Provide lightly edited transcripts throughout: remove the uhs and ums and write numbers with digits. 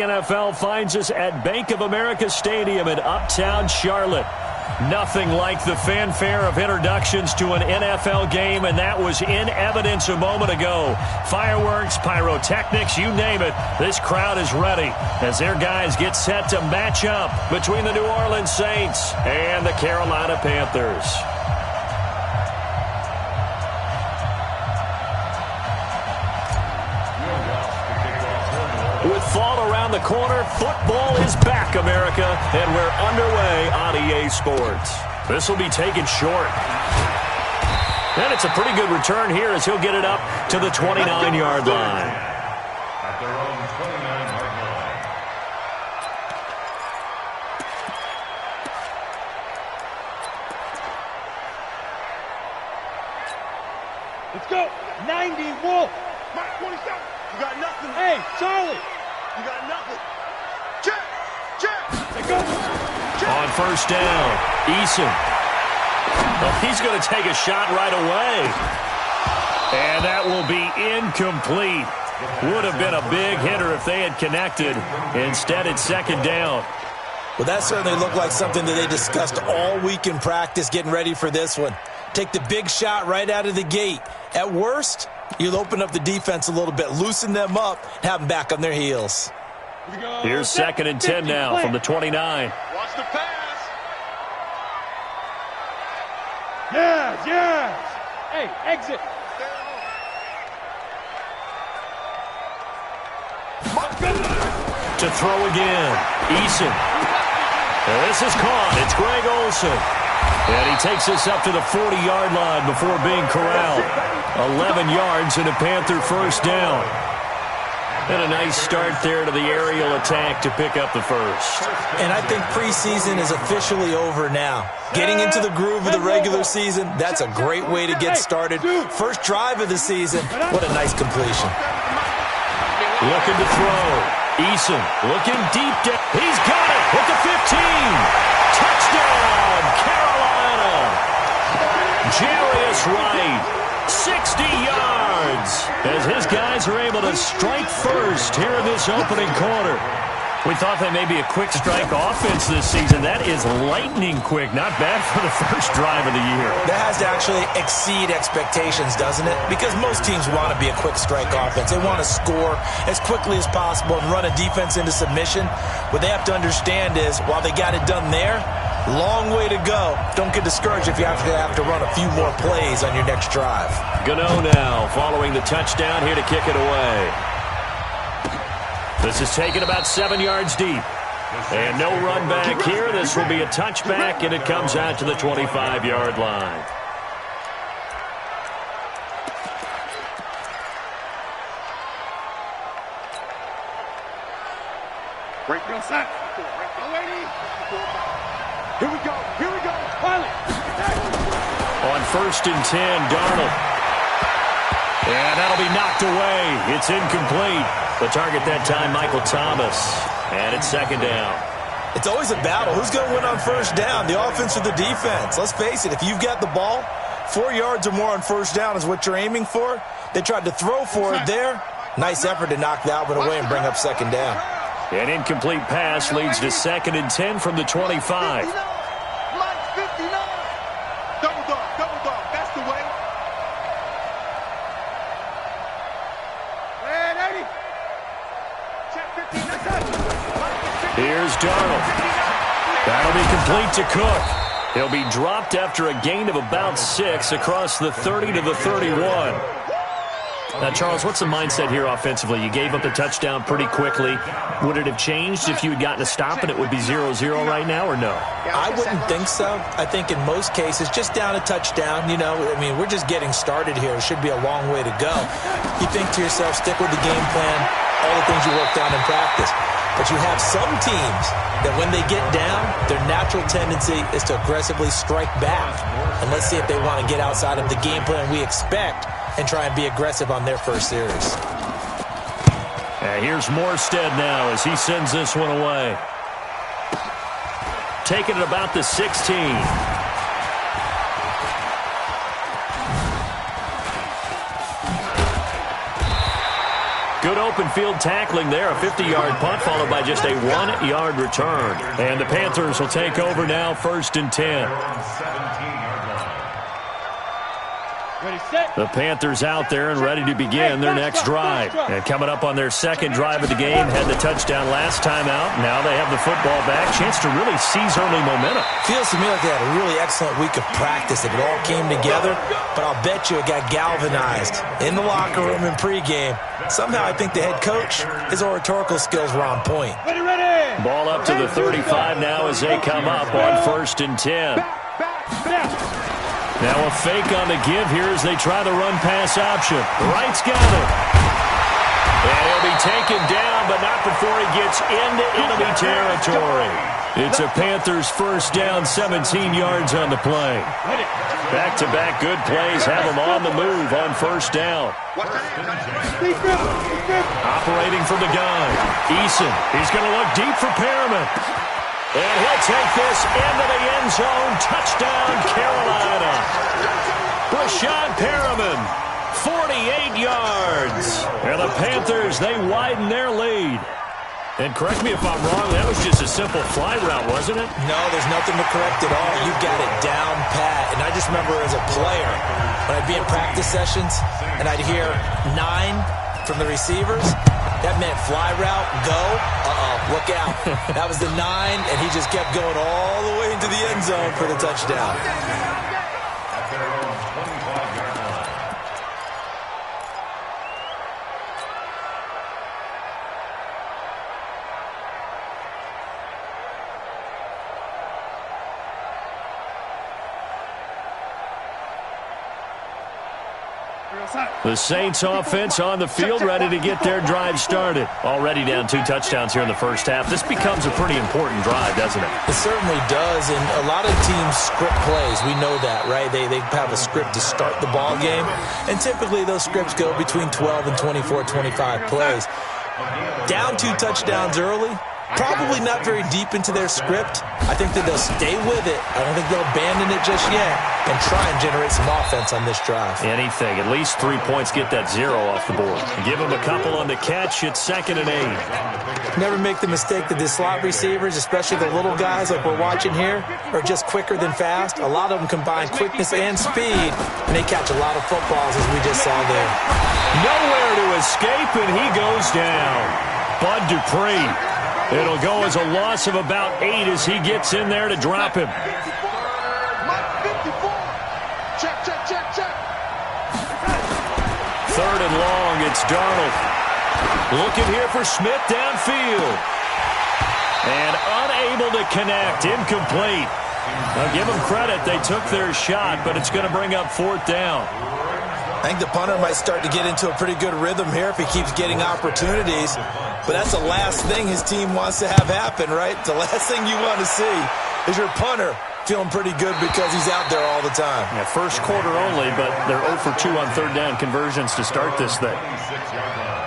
NFL finds us at Bank of America Stadium in Uptown Charlotte. Nothing like the fanfare of introductions to an NFL game, and that was in evidence a moment ago. Fireworks, pyrotechnics, you name it. This crowd is ready as their guys get set to match up between the New Orleans Saints and the Carolina Panthers. With fall around the corner, football is back, America, and we're underway on EA Sports. This will be taken short. And it's a pretty good return here as he'll get it up to the 29-yard line. At their own 29-yard line. Let's go. 90, Wolf. Mark 27. You got nothing. Hey, Charlie. You got nothing. Check. Let's go. On first down, Eason. Well, he's going to take a shot right away. And that will be incomplete. Would have been a big hitter if they had connected. Instead, it's second down. Well, that certainly looked like something that they discussed all week in practice getting ready for this one. Take the big shot right out of the gate. At worst, you'll open up the defense a little bit, loosen them up, have them back on their heels. Here's second and 10 now from the 29. Watch the pass. Yes. Hey, exit. To throw again, Eason. This is caught. It's Greg Olsen. And he takes us up to the 40-yard line before being corralled. 11 yards and a Panther first down. And a nice start there to the aerial attack to pick up the first. And I think preseason is officially over now. Getting into the groove of the regular season, that's a great way to get started. First drive of the season, what a nice completion. Looking to throw. Eason looking deep down. He's got it at the 15. Touchdown, Carolina. Jarius Wright. 60 yards as his guys are able to strike first here in this opening quarter. We thought that may be a quick strike offense this season. That is lightning quick. Not bad for the first drive of the year. That has to actually exceed expectations, doesn't it? Because most teams want to be a quick strike offense. They want to score as quickly as possible and run a defense into submission. What they have to understand is, while they got it done there, long way to go. Don't get discouraged if you have to run a few more plays on your next drive. Gano now following the touchdown here to kick it away. This is taken about 7 yards deep. And no run back here. This will be a touchback, and it comes out to the 25-yard line. Break your sack. Here we go. Pilot. On first and 10, Darnold. And that'll be knocked away. It's incomplete. The target that time, Michael Thomas. And it's second down. It's always a battle. Who's going to win on first down, the offense or the defense? Let's face it, if you've got the ball, 4 yards or more on first down is what you're aiming for. They tried to throw for it there. Nice effort to knock that one away and bring up second down. An incomplete pass leads to second and 10 from the 25. Like 59. Double dog. That's the way. And 80. Check 15. That's it. Here's Darnold. That'll be complete to Cook. He'll be dropped after a gain of about 6 across the 30 to the 31. Now, Charles, what's the mindset here offensively? You gave up the touchdown pretty quickly. Would it have changed if you had gotten a stop and it would be 0-0 right now, or no? I wouldn't think so. I think in most cases, just down a touchdown, we're just getting started here. It should be a long way to go. You think to yourself, stick with the game plan, all the things you worked on in practice. But you have some teams that when they get down, their natural tendency is to aggressively strike back. And let's see if they want to get outside of the game plan we expect and try and be aggressive on their first series. And here's Morstead now as he sends this one away. Taking it about the 16. Good open field tackling there. A 50-yard punt followed by just a 1-yard return. And the Panthers will take over now, 1st and 10. Ready, set. The Panthers out there and ready to begin their next drive. And coming up on their second drive of the game, had the touchdown last time out. Now they have the football back. Chance to really seize early momentum. Feels to me like they had a really excellent week of practice. It all came together, but I'll bet you it got galvanized in the locker room in pregame. Somehow I think the head coach, his oratorical skills were on point. Ready, ready. Ball up to the 35 now as they come up on 1st and 10. Now a fake on the give here as they try the run-pass option. Wright's got it. And he'll be taken down, but not before he gets into enemy territory. It's a Panthers first down, 17 yards on the play. Back-to-back good plays have them on the move on first down. Operating from the gun. Eason, he's going to look deep for Perriman. And he'll take this into the end zone. Touchdown, Carolina. Brashad Perriman, 48 yards. And the Panthers, they widen their lead. And correct me if I'm wrong, that was just a simple fly route, wasn't it? No, there's nothing to correct at all. You got it down pat. And I just remember as a player, when I'd be in practice sessions, and I'd hear 9 from the receivers, that meant fly route, go, look out. That was the 9, and he just kept going all the way into the end zone for the touchdown. At their own 25-yard line. The Saints offense on the field, ready to get their drive started. Already down 2 touchdowns here in the first half. This becomes a pretty important drive, doesn't it? It certainly does, and a lot of teams script plays. We know that, right? They have a script to start the ball game, and typically those scripts go between 12 and 24, 25 plays. Down 2 touchdowns early, probably not very deep into their script. I think that they'll stay with it. I don't think they'll abandon it just yet and try and generate some offense on this drive. Anything. At least 3 points, get that 0 off the board. Give them a couple on the catch. It's 2nd and 8. Never make the mistake that the slot receivers, especially the little guys like we're watching here, are just quicker than fast. A lot of them combine quickness and speed, and they catch a lot of footballs, as we just saw there. Nowhere to escape, and he goes down. Bud Dupree. It'll go as a loss of about 8 as he gets in there to drop him. Check, check, check, check. 3rd and long, it's Darnold. Looking here for Smith downfield. And unable to connect, incomplete. Now give them credit, they took their shot, but it's going to bring up 4th down. I think the punter might start to get into a pretty good rhythm here if he keeps getting opportunities. But that's the last thing his team wants to have happen, right? The last thing you want to see is your punter feeling pretty good because he's out there all the time. Yeah, first quarter only, but they're 0 for 2 on 3rd down conversions to start this thing. 26-yard line.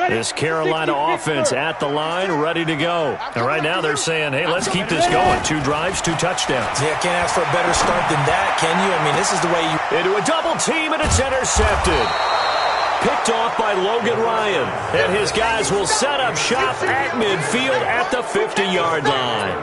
This Carolina offense at the line, ready to go. And right now they're saying, hey, let's keep this going. 2 drives, 2 touchdowns. Yeah, can't ask for a better start than that, can you? I mean, this is the way you... Into a double team, and it's intercepted. Picked off by Logan Ryan. And his guys will set up shop at midfield at the 50-yard line.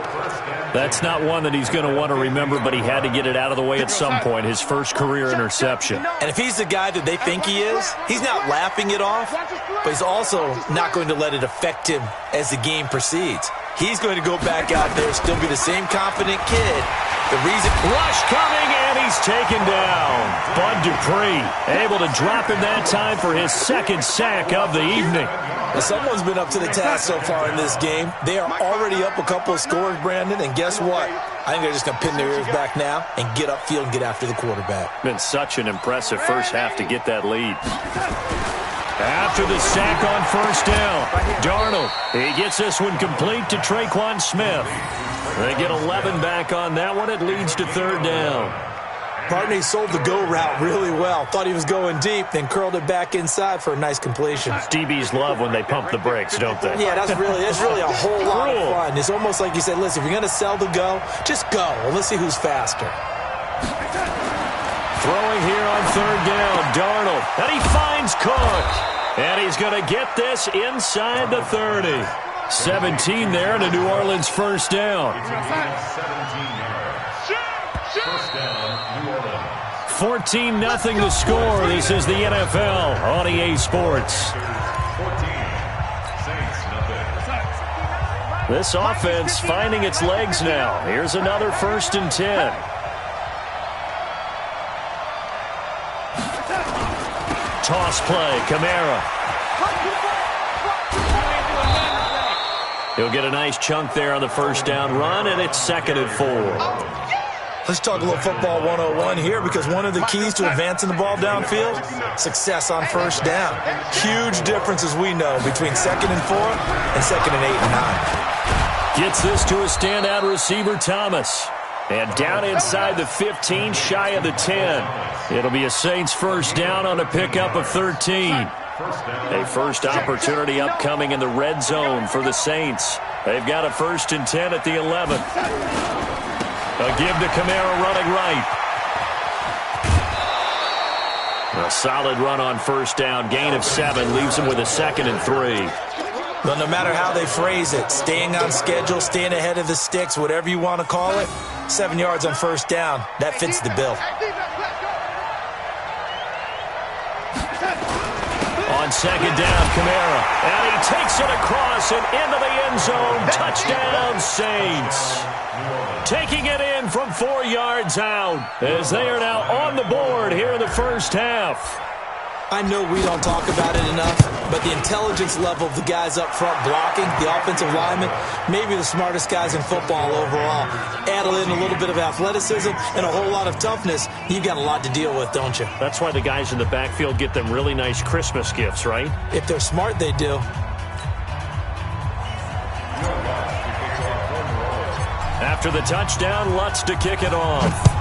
That's not one that he's going to want to remember, but he had to get it out of the way at some point, his first career interception. And if he's the guy that they think he is, he's not laughing it off, but he's also not going to let it affect him as the game proceeds. He's going to go back out there, still be the same confident kid. The reason... Rush coming, and he's taken down. Bud Dupree able to drop him that time for his 2nd sack of the evening. Well, someone's been up to the task so far in this game. They are already up a couple of scores, Brandon, and guess what? I think they're just going to pin their ears back now and get upfield and get after the quarterback. Been such an impressive first half to get that lead. After the sack on first down, Darnold, he gets this one complete to Traquan Smith. They get 11 back on that one. It leads to 3rd down. Partner sold the go route really well. Thought he was going deep, then curled it back inside for a nice completion. DBs love when they pump the brakes, don't they? Yeah, that's really a whole lot of fun. It's almost like you said, listen, if you're going to sell the go, just go. And let's see who's faster. Throwing here on third down, Darnold. And he finds Cook. And he's going to get this inside the 30. 17 there and a New Orleans first down. 17 yards. First down, New Orleans. 14-0 the score. This is the NFL on EA Sports. 14. Saints, nothing. This offense finding its legs now. Here's another 1st and 10. Toss play, Kamara. He'll get a nice chunk there on the first down run, and it's 2nd and 4. Let's talk a little football 101 here, because one of the keys to advancing the ball downfield, success on first down. Huge difference, as we know, between 2nd and 4 and 2nd and 8 and 9. Gets this to a standout receiver, Thomas. And down inside the 15, shy of the 10. It'll be a Saints first down on a pickup of 13. A first opportunity upcoming in the red zone for the Saints. They've got a 1st and 10 at the 11th. A give to Kamara running right. A solid run on first down. Gain of 7 leaves him with a 2nd and 3. Well, no matter how they phrase it, staying on schedule, staying ahead of the sticks, whatever you want to call it, 7 yards on first down, that fits the bill. On 2nd down, Kamara. And he takes it across and into the end zone. Touchdown, Saints. Taking it in from 4 yards out as they are now on the board here in the first half. I know we don't talk about it enough, but the intelligence level of the guys up front blocking, the offensive linemen, maybe the smartest guys in football overall. Add in a little bit of athleticism and a whole lot of toughness, you've got a lot to deal with, don't you? That's why the guys in the backfield get them really nice Christmas gifts, right? If they're smart, they do. After the touchdown, Lutz to kick it off.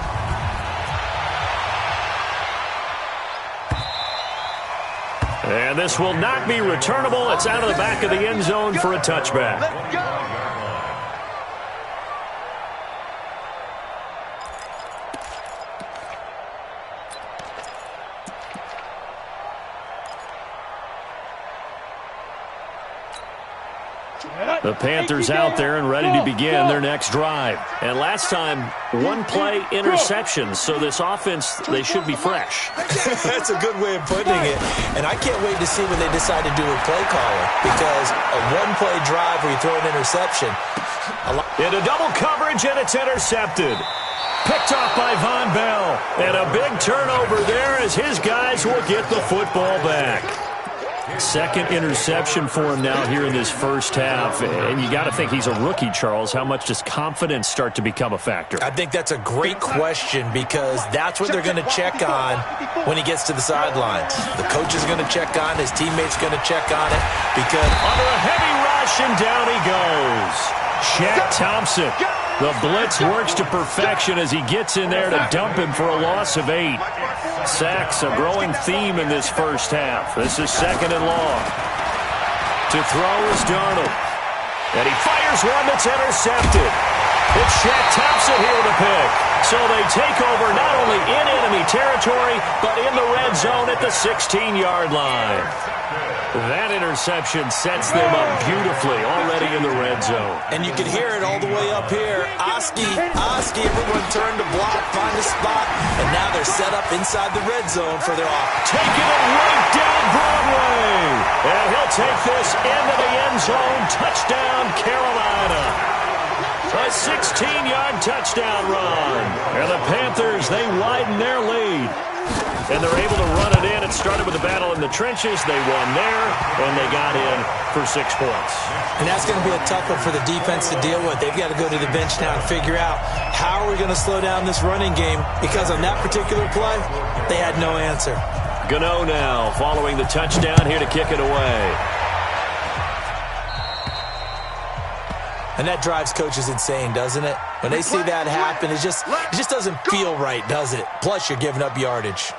And this will not be returnable. It's out of the back of the end zone for a touchback. The Panthers out there and ready to begin their next drive. And last time, 1-play interception. So this offense, they should be fresh. That's a good way of putting it. And I can't wait to see when they decide to do a play caller. Because a 1-play drive where you throw an interception. Into double coverage, and it's intercepted. Picked off by Von Bell. And a big turnover there as his guys will get the football back. 2nd interception for him now here in this first half. And you got to think he's a rookie, Charles. How much does confidence start to become a factor? I think that's a great question, because that's what they're going to check on when he gets to the sidelines. The coach is going to check on, his teammates going to check on it, because under a heavy rush, and down he goes. Shaq Thompson. The blitz works to perfection as he gets in there to dump him for a loss of 8. Sacks, a growing theme in this first half. This is 2nd and long. To throw is Darnold. And he fires one that's intercepted. It's Shaq Thompson here with a pick. So they take over not only in enemy territory, but in the red zone at the 16-yard line. That interception sets them up beautifully already in the red zone. And you can hear it all the way up here. Oski, everyone turned to block, find a spot, and now they're set up inside the red zone for their offense. Taking it right down Broadway. And he'll take this into the end zone. Touchdown, Carolina. A 16-yard touchdown run. And the Panthers, they widen their lead. And they're able to run it in. It started with a battle in the trenches. They won there, and they got in for 6 points. And that's going to be a tough one for the defense to deal with. They've got to go to the bench now and figure out how are we going to slow down this running game, because on that particular play, they had no answer. Gano now following the touchdown here to kick it away. And that drives coaches insane, doesn't it? When they see that happen, it just doesn't feel right, does it? Plus, you're giving up yardage.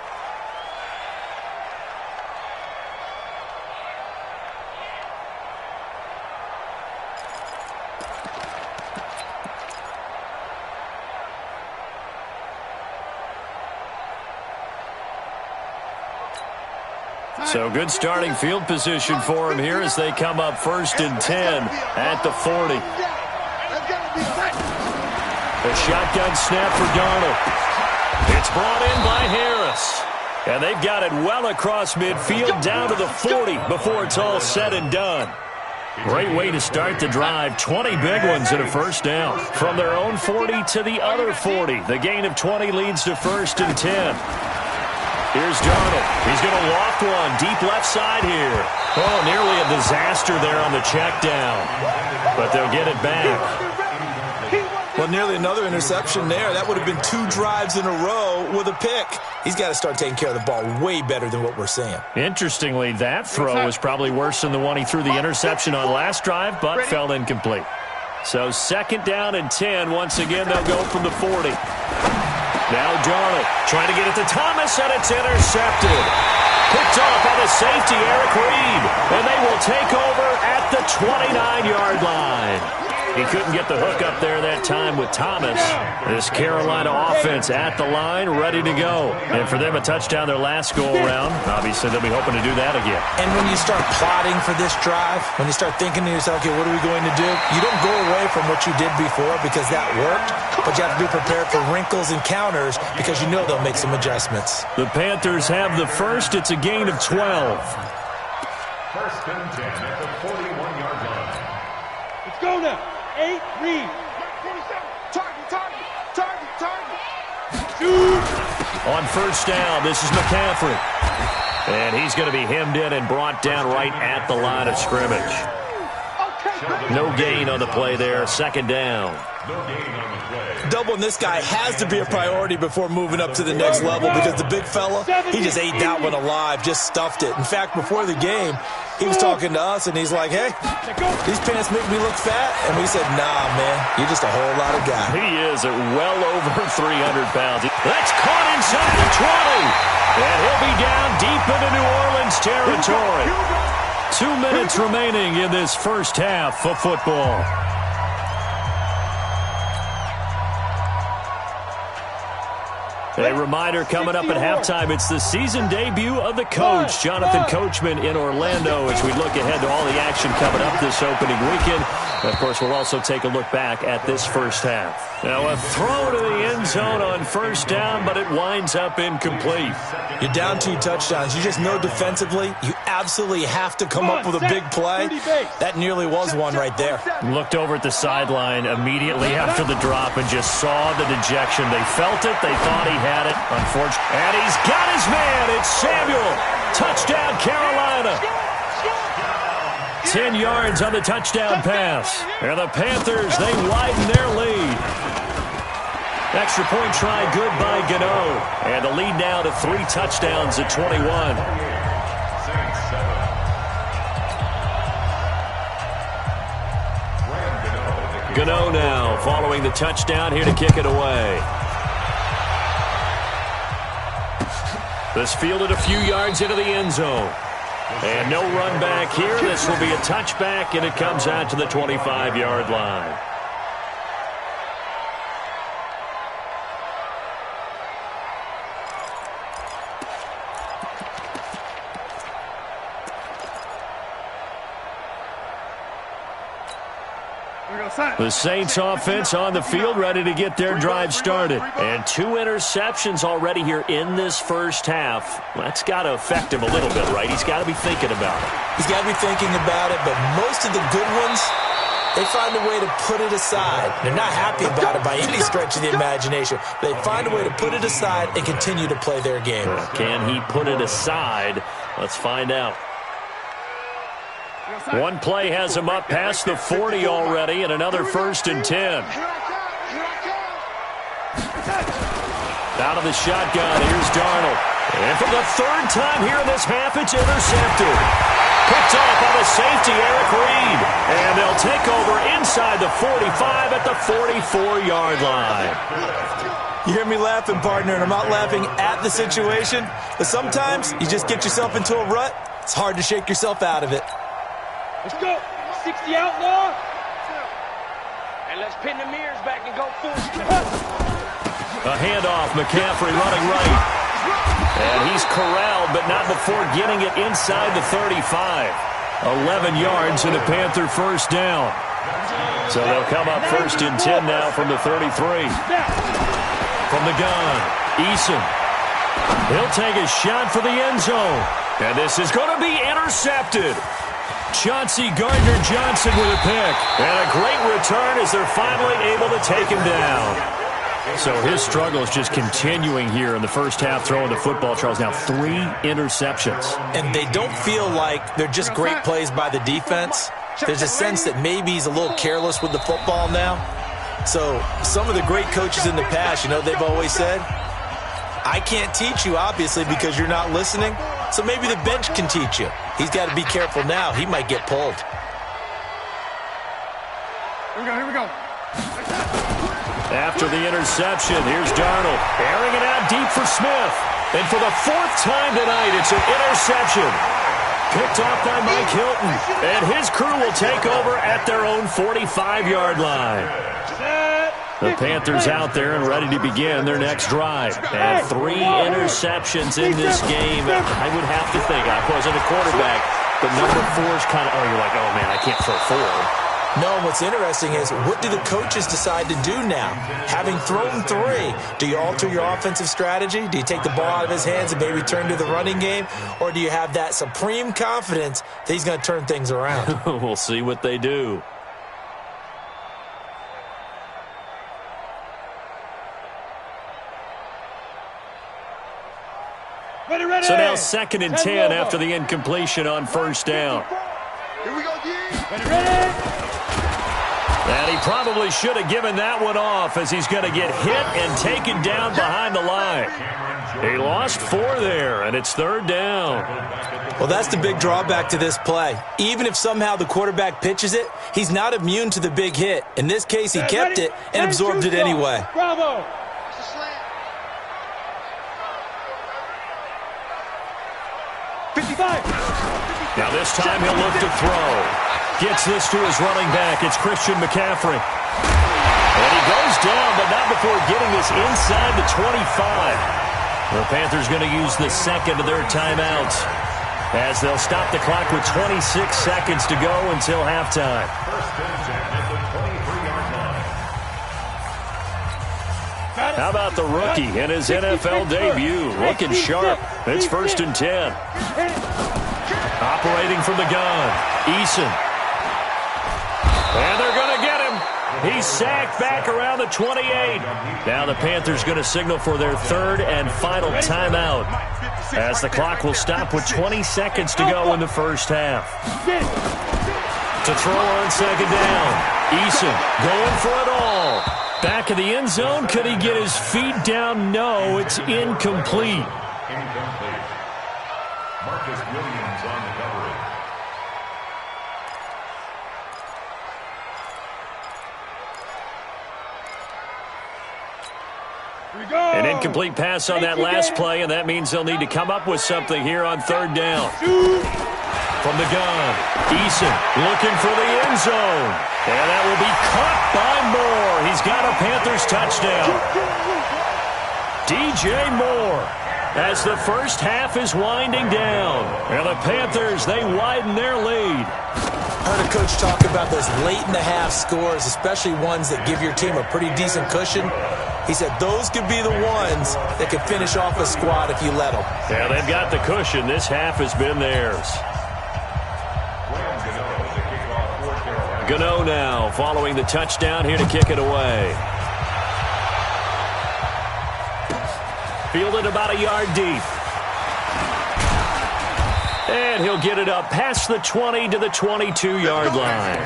So good starting field position for him here as they come up 1st and 10 at the 40. A shotgun snap for Darnold. It's brought in by Harris. And they've got it well across midfield down to the 40 before it's all said and done. Great way to start the drive. 20 big ones in a first down. From their own 40 to the other 40. The gain of 20 leads to 1st and 10. Here's Darnold. He's going to loft one deep left side here. Oh, nearly a disaster there on the check down. But they'll get it back. Well, nearly another interception there. That would have been 2 drives in a row with a pick. He's got to start taking care of the ball way better than what we're seeing. Interestingly, that throw was probably worse than the one he threw the interception on last drive, but fell incomplete. So 2nd down and 10. Once again, they'll go from the 40. Now Darnold trying to get it to Thomas, and it's intercepted. Picked off by the safety, Eric Reed. And they will take over at the 29-yard line. He couldn't get the hook up there that time with Thomas. This Carolina offense at the line, ready to go. And for them, a touchdown their last go-around. Obviously, they'll be hoping to do that again. And when you start plotting for this drive, when you start thinking to yourself, okay, what are we going to do? You don't go away from what you did before because that worked, but you have to be prepared for wrinkles and counters because you know they'll make some adjustments. The Panthers have the first. It's a gain of 12. 1st and 10 at the 41-yard line. Let's go now. 8, Reed. Target. Shoot. On 1st down, this is McCaffrey. And he's going to be hemmed in and brought down right at the line of scrimmage. No gain on the play there. 2nd down. No gain on the play. Doubling this guy has to be a priority before moving up to the next level because the big fella, he just ate that one alive, just stuffed it. In fact, before the game, he was talking to us, and he's like, hey, these pants make me look fat. And we said, nah, man, you're just a whole lot of guy. He is at well over 300 pounds. That's caught inside the 20. And he'll be down deep into New Orleans territory. 2 minutes remaining in this first half of football. A reminder coming up at halftime, it's the season debut of the coach, Jonathan Coachman in Orlando, as we look ahead to all the action coming up this opening weekend. And of course, we'll also take a look back at this first half. Now, a throw to the end zone on 1st down, but it winds up incomplete. You're down 2 touchdowns. You just know defensively, you absolutely have to come up with a big play. That nearly was one right there. Looked over at the sideline immediately after the drop and just saw the dejection. They felt it. They thought he had it. Unfortunately. And he's got his man. It's Samuel. Touchdown, Carolina. 10 yards on the touchdown pass. And the Panthers, they widen their lead. Extra point try good by Gano. And the lead now to 3 touchdowns at 21. Gano now following the touchdown here to kick it away. This fielded a few yards into the end zone. And no run back here. This will be a touchback, and it comes out to the 25-yard line. The Saints offense on the field, ready to get their drive started. And 2 interceptions already here in this first half. That's got to affect him a little bit, right? He's got to be thinking about it. He's got to be thinking about it, but most of the good ones, they find a way to put it aside. They're not happy about it by any stretch of the imagination. They find a way to put it aside and continue to play their game. Can he put it aside? Let's find out. One play has him up past the 40 already, and another 1st and 10. Out of the shotgun, here's Darnold. And for the 3rd time here in this half, it's intercepted. Picked off by the safety, Eric Reed. And they'll take over inside the 45 at the 44-yard line. You hear me laughing, partner, and I'm not laughing at the situation, but sometimes you just get yourself into a rut. It's hard to shake yourself out of it. Let's go. 60 outlaw. And let's pin the mirrors back and go full. A handoff, McCaffrey running right. And he's corralled, but not before getting it inside the 35. 11 yards and a Panther first down. So they'll come up first and 10 now from the 33. From the gun, Eason. He'll take a shot for the end zone. And this is going to be intercepted. Chauncey Gardner-Johnson with a pick. And a great return as they're finally able to take him down. So his struggle is just continuing here in the first half, throwing the football. Charles, now 3 interceptions. And they don't feel like they're just great plays by the defense. There's a sense that maybe he's a little careless with the football now. So some of the great coaches in the past, you know, they've always said, I can't teach you, obviously, because you're not listening. So maybe the bench can teach you. He's got to be careful now. He might get pulled. Here we go. After the interception, here's Darnold. Airing it out deep for Smith. And for the 4th time tonight, it's an interception. Picked off by Mike Hilton. And his crew will take over at their own 45-yard line. The Panthers out there and ready to begin their next drive. And 3 interceptions in this game. I would have to think, I wasn't a quarterback, but number 4 is kind of, you're like, oh, man, I can't throw 4. No, what's interesting is, what do the coaches decide to do now? Having thrown 3, do you alter your offensive strategy? Do you take the ball out of his hands and maybe turn to the running game? Or do you have that supreme confidence that he's going to turn things around? We'll see what they do. Ready. So now 2nd and 10 after the incompletion on first down. Here we go, D. Ready. And he probably should have given that one off as he's going to get hit and taken down behind the line. He lost 4 there, and it's 3rd down. Well, that's the big drawback to this play. Even if somehow the quarterback pitches it, he's not immune to the big hit. In this case, he kept it and absorbed it anyway. Bravo. 55. Now this time he'll look to throw. Gets this to his running back. It's Christian McCaffrey. And he goes down, but not before getting this inside the 25. The Panthers going to use the 2nd of their timeouts as they'll stop the clock with 26 seconds to go until halftime. How about the rookie in his NFL debut? Looking sharp. It's 1st and 10. Operating from the gun, Eason. And they're going to get him. He's sacked back around the 28. Now the Panthers going to signal for their 3rd and final timeout as the clock will stop with 20 seconds to go in the first half. To throw on 2nd down, Eason going for it all. Back of the end zone. Could he get his feet down? No, it's incomplete. Incomplete. Marcus Williams on the coverage. An incomplete pass on that last play, and that means they'll need to come up with something here on 3rd down. From the gun, Eason looking for the end zone. And that will be caught by Moore. He's got a Panthers touchdown. DJ Moore as the first half is winding down. And the Panthers, they widen their lead. I heard a coach talk about those late-in-the-half scores, especially ones that give your team a pretty decent cushion. He said those could be the ones that could finish off a squad if you let them. Yeah, they've got the cushion. This half has been theirs. Gano now following the touchdown here to kick it away. Fielded about a yard deep. And he'll get it up past the 20 to the 22-yard line.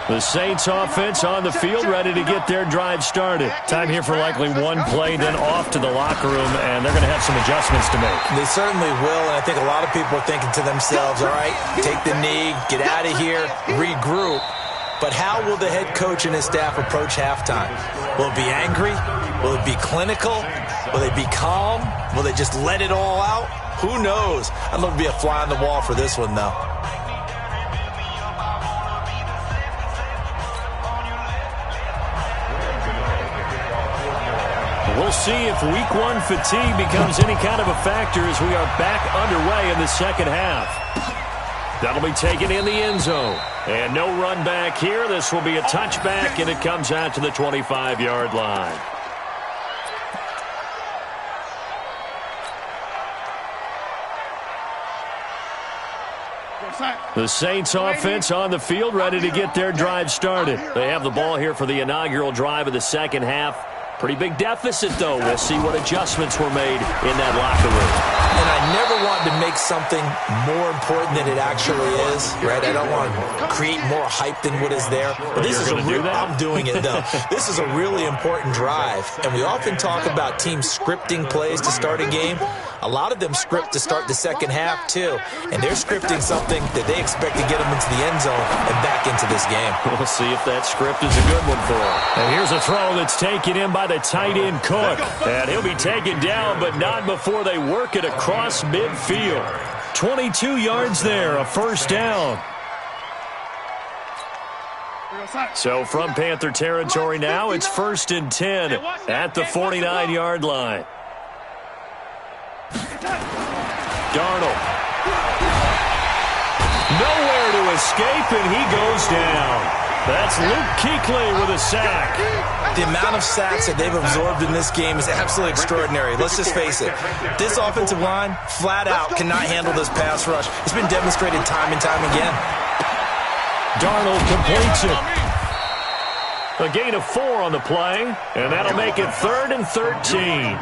The Saints offense on the field, ready to get their drive started. Time here for likely one play, then off to the locker room, and they're going to have some adjustments to make. They certainly will, and I think a lot of people are thinking to themselves, all right, take the knee, get out of here, regroup. But how will the head coach and his staff approach halftime? Will it be angry? Will it be clinical? Will they be calm? Will they just let it all out? Who knows? I'd love to be a fly on the wall for this one, though. We'll see if week one fatigue becomes any kind of a factor as we are back underway in the second half. That'll be taken in the end zone. And no run back here. This will be a touchback, and it comes out to the 25-yard line. The Saints offense on the field, ready to get their drive started. They have the ball here for the inaugural drive of the second half. Pretty big deficit, though. We'll see what adjustments were made in that locker room. And I never want to make something more important than it actually is, right? I don't want to create more hype than what is there. But this is I'm doing it, though. This is a really important drive. And we often talk about teams scripting plays to start a game. A lot of them script to start the second half, too. And they're scripting something that they expect to get them into the end zone and back into this game. We'll see if that script is a good one for them. And here's a throw that's taken in by the tight end Cook. And he'll be taken down, but not before they work it across midfield. 22 yards there, a first down. So from Panther territory now, it's 1st and 10 at the 49-yard line. Darnold. Nowhere to escape, and he goes down. That's Luke Kuechly with a sack. The amount of sacks that they've absorbed in this game is absolutely extraordinary. Let's just face it. This offensive line, flat out, cannot handle this pass rush. It's been demonstrated time and time again. Darnold completes it. A gain of 4 on the play, and that'll make it 3rd and 13.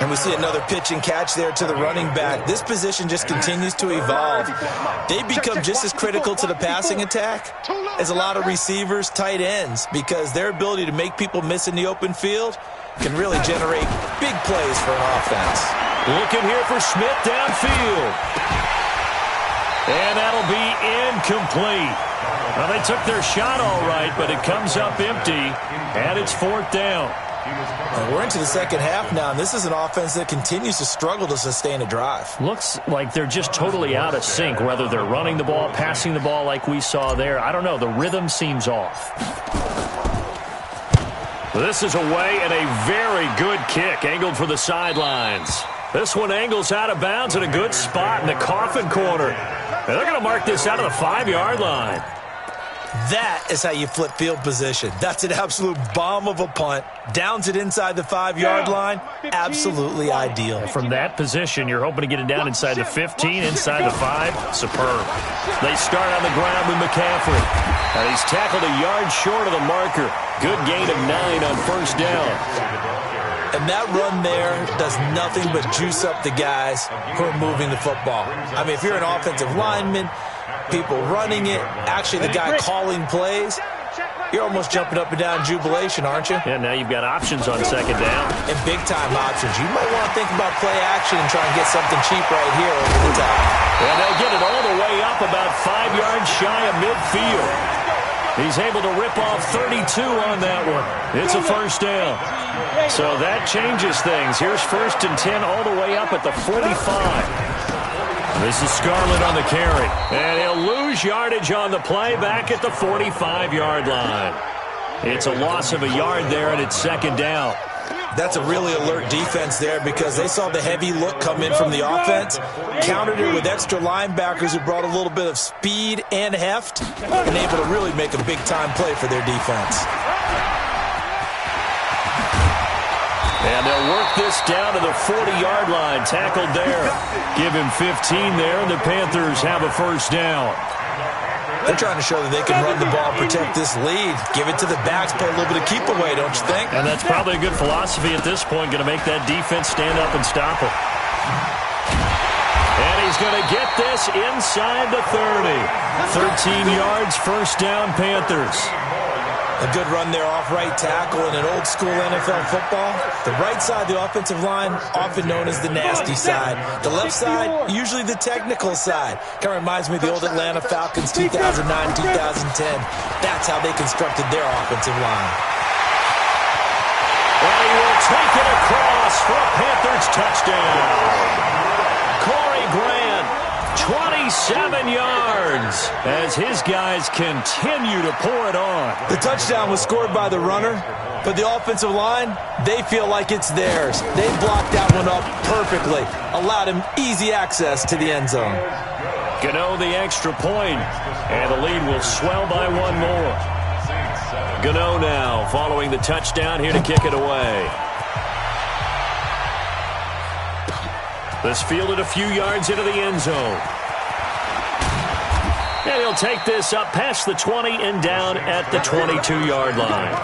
And we see another pitch and catch there to the running back. This position just continues to evolve. They become just as critical to the passing attack as a lot of receivers, tight ends, because their ability to make people miss in the open field can really generate big plays for an offense. Looking here for Smith downfield. And that'll be incomplete. Well, they took their shot all right, but it comes up empty, and it's 4th down. And we're into the second half now, and this is an offense that continues to struggle to sustain a drive. Looks like they're just totally out of sync, whether they're running the ball, passing the ball like we saw there. I don't know. The rhythm seems off. This is away, and a very good kick angled for the sidelines. This one angles out of bounds in a good spot in the coffin corner. And they're going to mark this out of the 5-yard line. That is how you flip field position. That's an absolute bomb of a punt. Downs it inside the 5-yard line. Absolutely ideal. From that position, you're hoping to get it down inside the 15, inside the 5. Superb. They start on the ground with McCaffrey. And he's tackled a yard short of the marker. Good gain of 9 on 1st down. And that run there does nothing but juice up the guys who are moving the football. I mean, if you're an offensive lineman, people running it, actually the guy calling plays, you're almost jumping up and down in jubilation, aren't you? Yeah, now you've got options on 2nd down. And big-time options. You might want to think about play action and try and get something cheap right here over the top. And they'll get it all the way up about 5 yards shy of midfield. He's able to rip off 32 on that one. It's a 1st down. So that changes things. Here's 1st and 10 all the way up at the 45. This is Scarlett on the carry. And he'll lose yardage on the play back at the 45-yard line. It's a loss of a yard there, and it's 2nd down. That's a really alert defense there because they saw the heavy look come in from the offense, countered it with extra linebackers who brought a little bit of speed and heft, and able to really make a big-time play for their defense. And they'll work this down to the 40-yard line. Tackled there. Give him 15 there, and the Panthers have a 1st down. They're trying to show that they can run the ball, protect this lead. Give it to the backs, play a little bit of keep away, don't you think? And that's probably a good philosophy at this point, going to make that defense stand up and stop it. And he he's going to get this inside the 30. 13 yards, first down, Panthers. A good run there off right tackle in an old-school NFL football. The right side, the offensive line, often known as the nasty side. The left side, usually the technical side. Kind of reminds me of the old Atlanta Falcons 2009-2010. That's how they constructed their offensive line. And he will take it across for a Panthers touchdown. Corey Grant, 27 yards, as his guys continue to pour it on. The touchdown was scored by the runner, but the offensive line, they feel like it's theirs. They blocked that one up perfectly, allowed him easy access to the end zone. Gano the extra point, and the lead will swell by one more. Gano now following the touchdown here to kick it away. This fielded a few yards into the end zone. And he'll take this up past the 20 and down at the 22-yard line.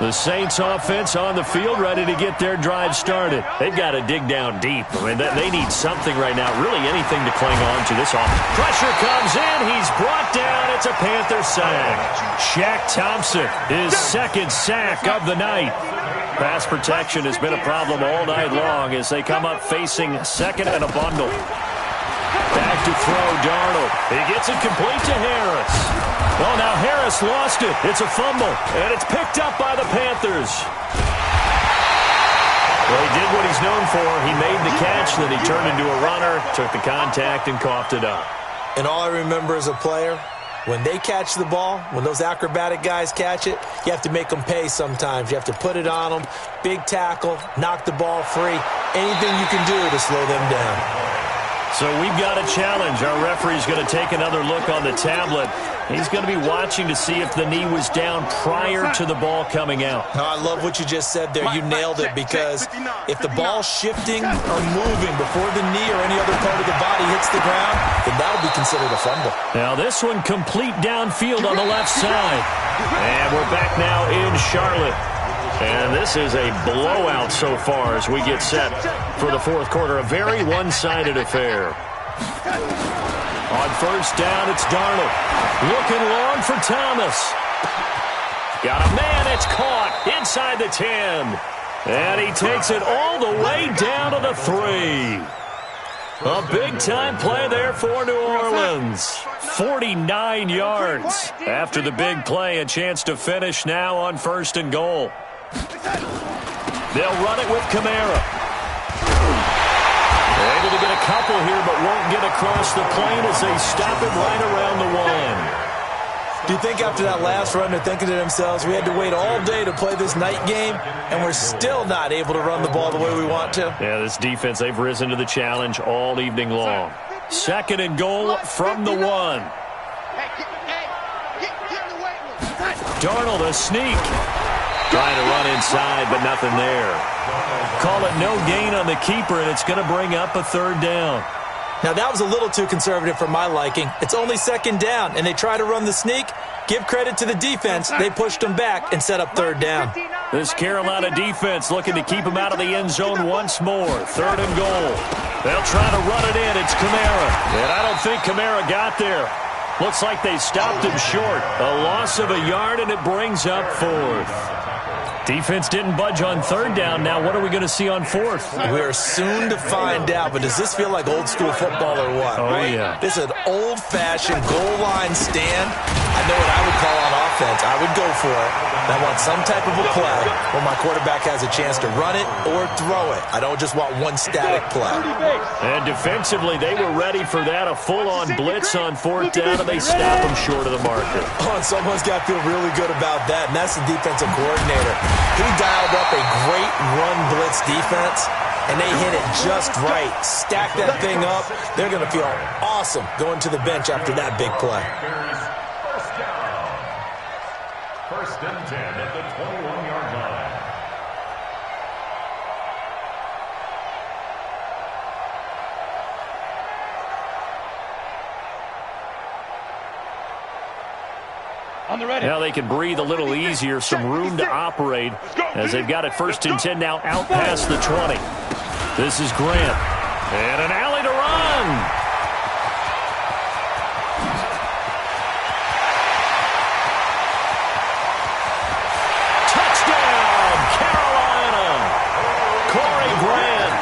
The Saints offense on the field ready to get their drive started. They've got to dig down deep. I mean, they need something right now, really anything to cling on to this offense. Pressure comes in. He's brought down. It's a Panther sack. Shaq Thompson, his second sack of the night. Pass protection has been a problem all night long as they come up facing second and a bundle. Back to throw, Darnold. He gets it complete to Harris. Oh, now Harris lost it. It's a fumble, and it's picked up by the Panthers. Well, he did what he's known for. He made the catch, then he turned into a runner, took the contact, and coughed it up. And all I remember as a player, when they catch the ball, when those acrobatic guys catch it, you have to make them pay sometimes. You have to put it on them, big tackle, knock the ball free, anything you can do to slow them down. So we've got a challenge. Our referee's going to take another look on the tablet. He's going to be watching to see if the knee was down prior to the ball coming out. Now, I love what you just said there. You nailed it, because if the ball's shifting or moving before the knee or any other part of the body hits the ground, then that'll be considered a fumble. Now this one complete downfield on the left side. And we're back now in Charlotte. And this is a blowout so far as we get set for the fourth quarter. A very one-sided affair. On first down, it's Darnold. Looking long for Thomas. Got a man, it's caught inside the 10. And he takes it all the way down to the 3. A big-time play there for New Orleans. 49 yards. After the big play, a chance to finish now on first and goal. They'll run it with Kamara. They're able to get a couple here, but won't get across the plane as they stop him right around the 1. Do you think after that last run they're thinking to themselves, we had to wait all day to play this night game, and we're still not able to run the ball the way we want to? Yeah, this defense, they've risen to the challenge all evening long. Second and goal from the 1. Darnold, a sneak. Trying to run inside, but nothing there. Call it no gain on the keeper, and it's going to bring up a third down. Now, that was a little too conservative for my liking. It's only second down, and they try to run the sneak. Give credit to the defense. They pushed them back and set up third down. This Carolina defense looking to keep him out of the end zone once more. Third and goal. They'll try to run it in. It's Kamara. And I don't think Kamara got there. Looks like they stopped him short. A loss of a yard, and it brings up fourth. Defense didn't budge on third down. Now what are we going to see on fourth? We're soon to find out, but does this feel like old school football or what? Oh, yeah. This is an old-fashioned goal line stand. I know what I would call on offense. I would go for it. I want some type of a play where my quarterback has a chance to run it or throw it. I don't just want one static play. And defensively, they were ready for that. A full-on blitz on fourth down, and they stop them short of the marker. Oh, and someone's got to feel really good about that, and that's the defensive coordinator. He dialed up a great run blitz defense, and they hit it just right. Stack that thing up. They're going to feel awesome going to the bench after that big play. First and 10 at the 21-yard line. Now they can breathe a little easier, some room to operate as they've got it first and 10 now out past the 20. This is Grant. And an alley to run. Touchdown, Carolina. Corey Grant,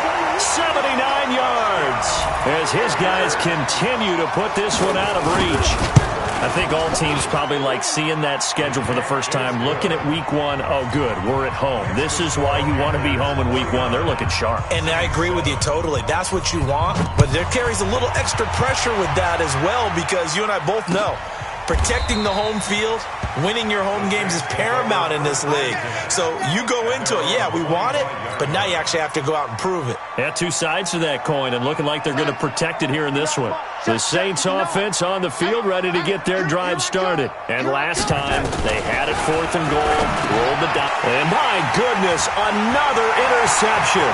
79 yards. As his guys continue to put this one out of reach. I think all teams probably like seeing that schedule for the first time, looking at week one. Oh, good, we're at home. This is why you want to be home in week one. They're looking sharp. And I agree with you totally. That's what you want, but there carries a little extra pressure with that as well, because you and I both know protecting the home field, winning your home games is paramount in this league. So you go into it, yeah, we want it, but now you actually have to go out and prove it. Yeah, two sides to that coin, and looking like they're going to protect it here in this one. The Saints offense on the field, ready to get their drive started. And last time, they had it 4th and goal, rolled the dice. And my goodness, another interception.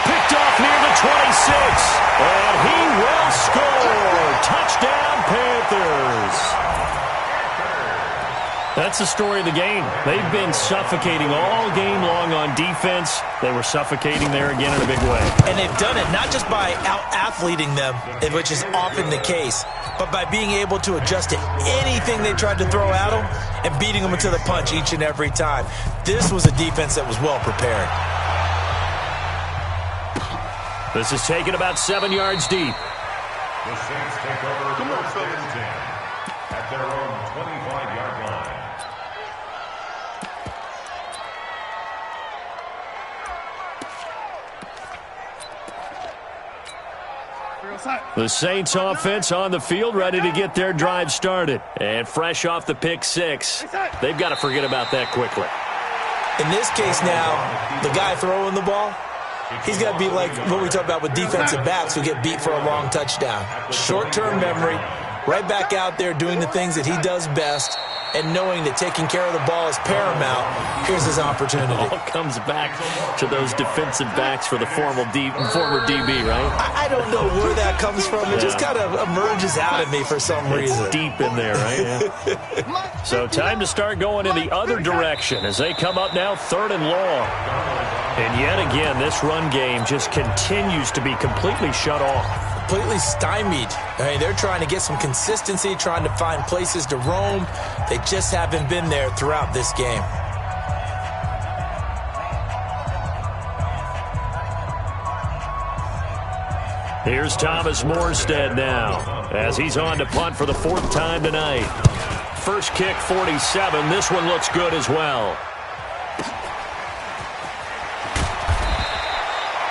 Picked off near the 26. And he will score. Touchdown, Panthers. That's the story of the game. They've been suffocating all game long on defense. They were suffocating there again in a big way. And they've done it not just by out-athleting them, which is often the case, but by being able to adjust to anything they tried to throw at them and beating them into the punch each and every time. This was a defense that was well prepared. This is taken about 7 yards deep. The Saints take over first and 10 at their own 25-yard line. The Saints offense on the field, ready to get their drive started. And fresh off the pick six, they've got to forget about that quickly. In this case now, the guy throwing the ball, he's got to be like what we talk about with defensive backs who get beat for a long touchdown. Short-term memory, right back out there doing the things that he does best, and knowing that taking care of the ball is paramount. Here's his opportunity. All comes back to those defensive backs for the former DB, right? I don't know where that comes from. It just kind of emerges out of me for some reason. It's deep in there, right? Yeah. So time to start going in the other direction as they come up now 3rd and long. And yet again, this run game just continues to be completely shut off. Completely stymied. I mean, they're trying to get some consistency, trying to find places to roam. They just haven't been there throughout this game. Here's Thomas Morstead now as he's on to punt for the 4th time tonight. First kick, 47. This one looks good as well.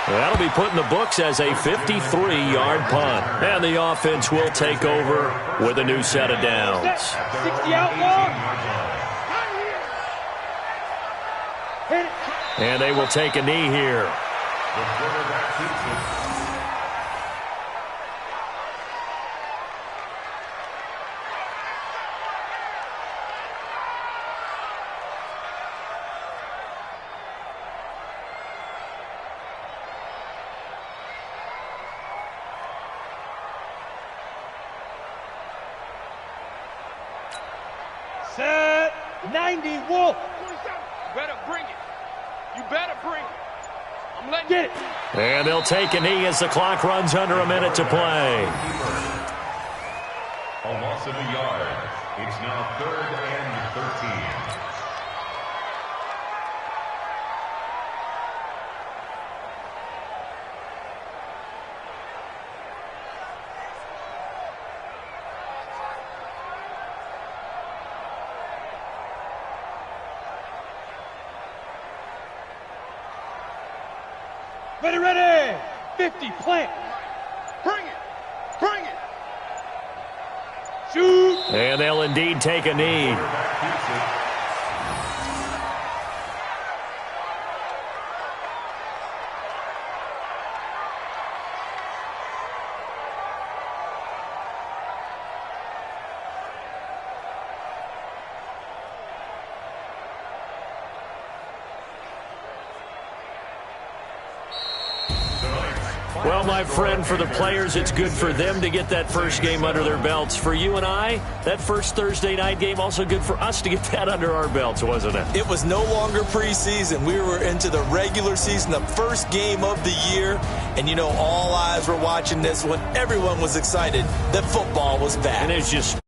That'll be put in the books as a 53-yard punt. And the offense will take over with a new set of downs. 60 outlaw. And they will take a knee here. The quarterback keeps it. Set 90 Wolf. You better bring it. You better bring it. I'm letting Get it. And they'll take a knee as the clock runs under a minute to play. A loss of a yard. It's now 3rd and 13. Ready, ready. 50, plant. Bring it. Bring it. Shoot. And they'll indeed take a knee. Well, my friend, for the players, it's good for them to get that first game under their belts. For you and I, that first Thursday night game, also good for us to get that under our belts, wasn't it? It was no longer preseason. We were into the regular season, the first game of the year. And, you know, all eyes were watching this when everyone was excited that football was back. And it's just...